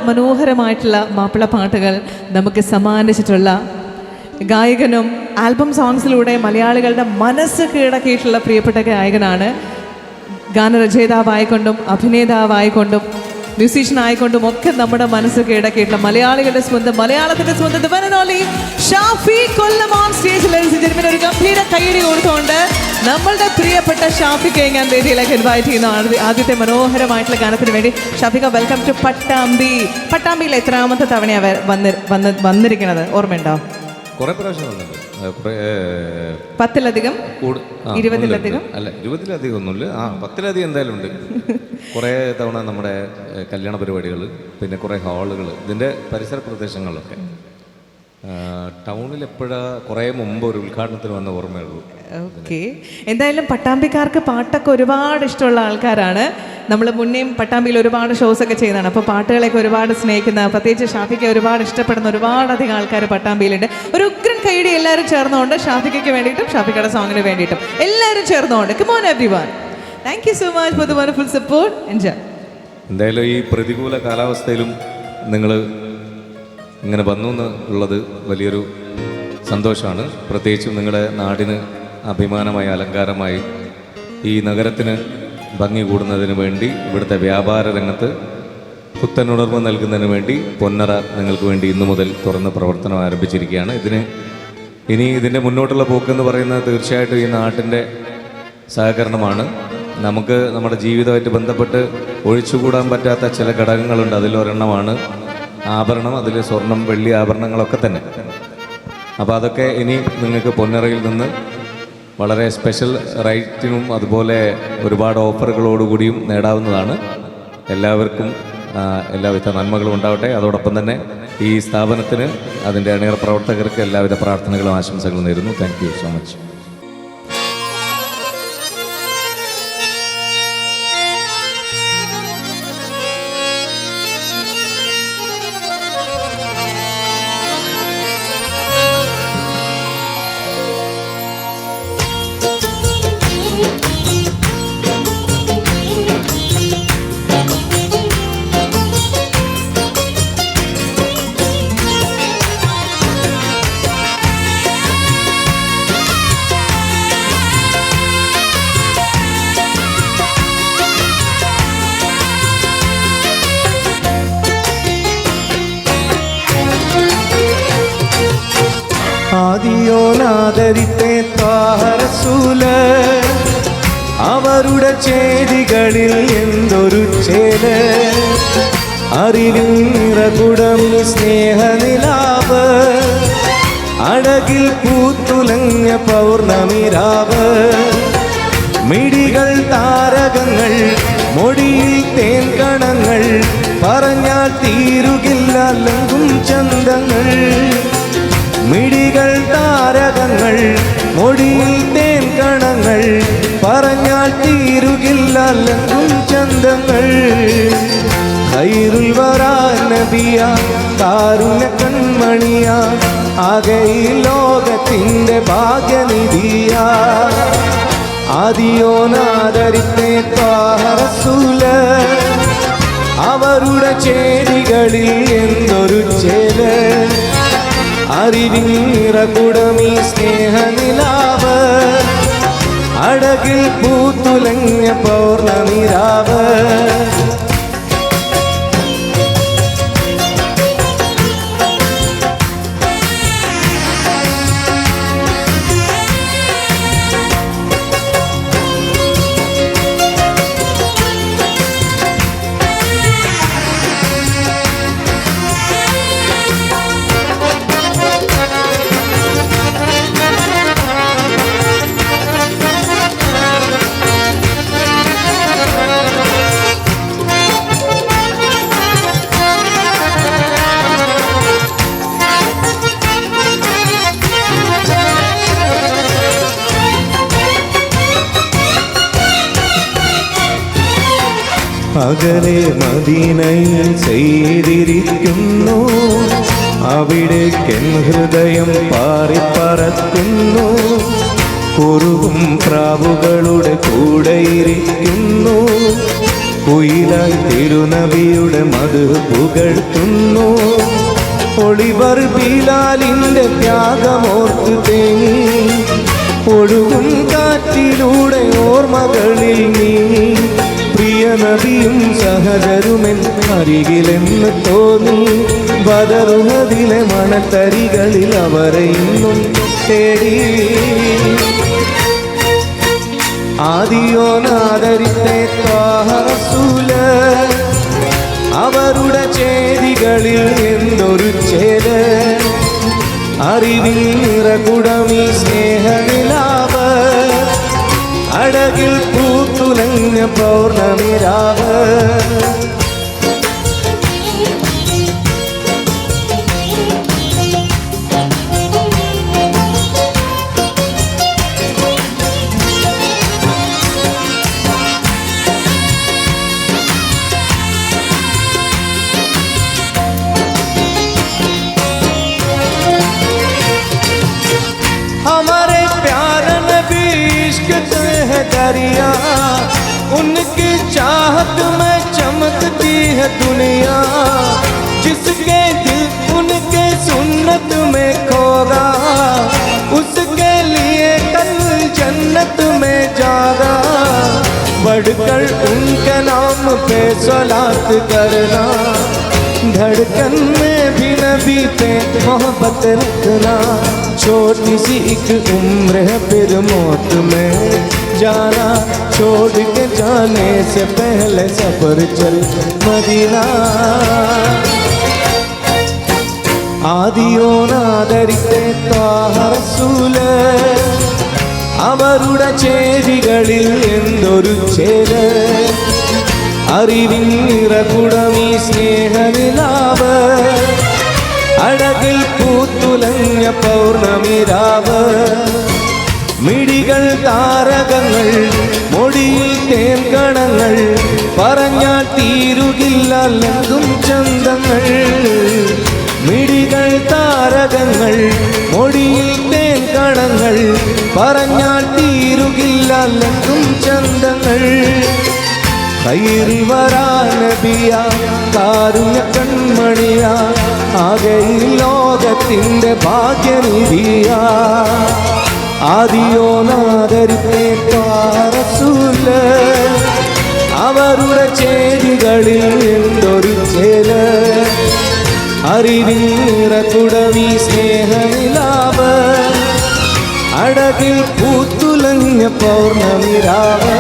മനോഹരമായിട്ടുള്ള മാപ്പിള പാട്ടുകൾ നമുക്ക് സമ്മാനിച്ചിട്ടുള്ള ഗായകനും ആൽബം സോങ്സിലൂടെ മലയാളികളുടെ മനസ്സ് കീഴടക്കിയിട്ടുള്ള പ്രിയപ്പെട്ട ഗായകനാണ്. ഗാനരചയിതാവായിക്കൊണ്ടും അഭിനേതാവായിക്കൊണ്ടും മ്യൂസീഷ്യൻ ആയിക്കൊണ്ടും ഒക്കെ നമ്മുടെ മനസ്സ് കീഴടക്കിയിട്ടുള്ള മലയാളികളുടെ സ്വന്തം, മലയാളത്തിന്റെ സ്വന്തം ഷാഫി കൊല്ലം ഓൺ സ്റ്റേജിൽ ഒരു ഗംഭീര കൈയടി കൊടുത്തുകൊണ്ട് നമ്മളുടെ പ്രിയപ്പെട്ട ഷാഫിക്ക് ഞാൻ വേദിയിലേക്ക് ഇൻവൈറ്റ് ചെയ്യുന്ന ആദ്യത്തെ മനോഹരമായിട്ടുള്ള ഗാനത്തിന് വേണ്ടി. Shafika, welcome to Pattambi. പട്ടാമ്പിയിൽ എത്രാമത്തെ തവണയാണ് വന്നിരിക്കുന്നത് ഓർമ്മയുണ്ടോ? കുറെ പ്രാവശ്യം വന്നിട്ടുണ്ട്. 10-ലധികം 20-ലധികം അല്ല, 20-ലധികം ഒന്നുമില്ല, 10-ലധികം എന്തായാലും ഉണ്ട്. കുറേ തവണ നമ്മുടെ കല്യാണ പരിപാടികൾ, പിന്നെ കുറേ ഹാളുകൾ, ഇതിൻ്റെ പരിസര പ്രദേശങ്ങളിലൊക്കെ. ടൗണിൽ എപ്പോഴാണ് കുറേ മുമ്പ് ഒരു ഉദ്ഘാടനത്തിന് വന്ന ഓർമ്മയുള്ളൂ. ഓക്കെ, എന്തായാലും പട്ടാമ്പിക്കാർക്ക് പാട്ടൊക്കെ ഒരുപാട് ഇഷ്ടമുള്ള ആൾക്കാരാണ്. നമ്മൾ മുന്നേയും പട്ടാമ്പിയിൽ ഒരുപാട് ഷോസൊക്കെ ചെയ്യുന്നതാണ്. അപ്പോൾ പാട്ടുകളെയൊക്കെ ഒരുപാട് സ്നേഹിക്കുന്ന, പ്രത്യേകിച്ച് ഷാഫിക്ക് ഒരുപാട് ഇഷ്ടപ്പെടുന്ന ഒരുപാടധികം ആൾക്കാർ പട്ടാമ്പിയിലുണ്ട്. ഒരു ഉഗ്രൻ കൈയടി എല്ലാവരും ചേർന്നുകൊണ്ട് ഷാഫിക്കയ്ക്ക് വേണ്ടിയിട്ടും ഷാഫിക്കയുടെ സോങ്ങിന് വേണ്ടിയിട്ടും എല്ലാവരും ചേർന്നുകൊണ്ട്. Come on everyone, thank you so much for the wonderful support. Enjoy. എന്തായാലും ഈ പ്രതികൂല കാലാവസ്ഥയിലും നിങ്ങൾ ഇങ്ങനെ വന്നു എന്നുള്ളത് വലിയൊരു സന്തോഷമാണ്. പ്രത്യേകിച്ചും നിങ്ങളുടെ നാടിന് അഭിമാനമായ, അലങ്കാരമായി, ഈ നഗരത്തിന് ഭംഗി കൂടുന്നതിന് വേണ്ടി, ഇവിടുത്തെ വ്യാപാര രംഗത്ത് പുത്തനുണർവ് നൽകുന്നതിന് വേണ്ടി പൊന്നറ നിങ്ങൾക്ക് വേണ്ടി ഇന്നു മുതൽ തുറന്ന് പ്രവർത്തനം ആരംഭിച്ചിരിക്കുകയാണ്. ഇതിൻ്റെ മുന്നോട്ടുള്ള പോക്കെന്ന് പറയുന്നത് തീർച്ചയായിട്ടും ഈ നാട്ടിൻ്റെ സഹകരണമാണ്. നമുക്ക് നമ്മുടെ ജീവിതമായിട്ട് ബന്ധപ്പെട്ട് ഒഴിച്ചുകൂടാൻ പറ്റാത്ത ചില ഘടകങ്ങളുണ്ട്. അതിലൊരെണ്ണമാണ് ആഭരണം, അതിൽ സ്വർണം, വെള്ളി ആഭരണങ്ങളൊക്കെ തന്നെ. അപ്പോൾ അതൊക്കെ ഇനി നിങ്ങൾക്ക് പൊന്നറയിൽ നിന്ന് വളരെ സ്പെഷ്യൽ റേറ്റിനും അതുപോലെ ഒരുപാട് ഓഫറുകളോടുകൂടിയും നേടാവുന്നതാണ്. എല്ലാവർക്കും എല്ലാവിധ നന്മകളും ഉണ്ടാവട്ടെ. അതോടൊപ്പം തന്നെ ഈ സ്ഥാപനത്തിന്, അതിൻ്റെ അണിയറ പ്രവർത്തകർക്ക് എല്ലാവിധ പ്രാർത്ഥനകളും ആശംസകളും നേരുന്നു. Thank you so much. ആദിയോനാദരിത്തെ ത്വാഹറസൂല, അവരുടെ ചേതികളിൽ എന്തൊരു ചേല്, അറിവിൻ നിറകുടം സ്നേഹനിലാവ്, അഴകിൽ പൂത്തുലഞ്ഞ പൗർണമിരാവ്, മിടികൾ താരകങ്ങൾ, മൊഴിയിൽ തേൻകണങ്ങൾ, പറഞ്ഞാൽ തീരുകില്ല ലങ്കും ചന്തങ്ങൾ. മിടികൾ താരകങ്ങൾ, മൊഴിയിൽ തേൻകണങ്ങൾ, പറഞ്ഞാൽ തീരുകില്ല ലങ്കും ചന്തങ്ങൾ. ഖൈറുൽ വറാ നബിയ, കാരുണ്യ കൺമണിയ, ആകെ ഈ ലോകത്തിൻ്റെ ഭാഗ്യനിധിയ. ആദിയോനാദരിത്തെ ത്വാഹറസൂല, അവരുടെ ചേരികളിൽ എന്തൊരു ചേല്, അറിവിൻ നിറകുടമീ സ്നേഹനിലാവ്, അഴകിൽ പൂത്തുലഞ്ഞ പൗർണമിരാവ്. അകലെ മദീനയിൽ ചെയ്തിരിക്കുന്നു, അവിടേക്കെൻ ഹൃദയം പാറിപ്പറക്കുന്നു. കുറുകും പ്രാവുകളുടെ കൂടെയിരിക്കുന്നു, കുയിലായി തിരുനബിയുടെ മധു പുകഴ്ത്തുന്നു. ഒളിവർ ബിലാലിന്റെ ത്യാഗമോർത്ത് തേങ്ങി ഒഴുകും കാറ്റിലൂടെ ഓർമ്മകളിൽ നീങ്ങി. പ്രിയ നബിയും സഹചരുമെൻ അരികിലെന്ന് തോന്നി. ബദറുഹദിലെ മണത്തരികളിൽ അവരെ ഇന്നും തേടി. ആദിയോനാദരിത്തെ ത്വാഹ റസൂല്, അവരുടെ ചേരികളിൽ എന്തൊരു ചേല്. അറിവിൽ നിറകുടമീ സ്നേഹനിലാവ്, അഴകിൽ പൂത്തുലഞ്ഞ പൗർണമിരാവ്. हमारे प्यार नबी इश्क है दरिया, उनकी चाहत में चमकती है दुनिया. जिसके दिल उनके सुन्नत में खोगा, उसके लिए कल जन्नत में जागा. बढ़कर उनके नाम पे सलात करना, धड़कन में भी नबी पे मोहब्बत रखना. छोटी सी एक उम्र है फिर मौत में जाना, छोड़ के जाने से पहले सफर चल मदीना. ആദിയോനാദരിത്തെ ത്വാഹ റസൂല്, അവരുടെ ചേരികളിൽ എന്തൊരു ചേല്. അറിവിൻ നിറകുടമീ സ്നേഹനിലാവ്, അഴകിൽ പൂത്തുലഞ്ഞ പൗർണമിരാവ്. മിഴികൾ താരകങ്ങൾ, മൊഴിയിൽ തേൻകണങ്ങൾ, പറഞ്ഞാൽ തീരുകില്ല ലങ്കും ചന്തങ്ങൾ. മിഴികൾ താരകങ്ങൾ, മൊഴിയിൽ തേൻകണങ്ങൾ, പറഞ്ഞാൽ തീരുകില്ല ലങ്കും ചന്തങ്ങൾ. ഖൈറിൽ വരാ നബിയ, കാരുണ്യ കൺമണിയ, ആകെ ഈ ലോകത്തിൻ്റെ ഭാഗ്യനിധിയ. ആദിയോനാദരിത്തെ ത്വാഹ റസൂല്, അവരുടെ ചേരികളിൽ എന്തൊരു ചേല്. അറിവിൻ നിറകുടമീ സ്നേഹനിലാവ്, അഴകിൽ പൂത്തുലഞ്ഞ പൗർണമിരാവ്.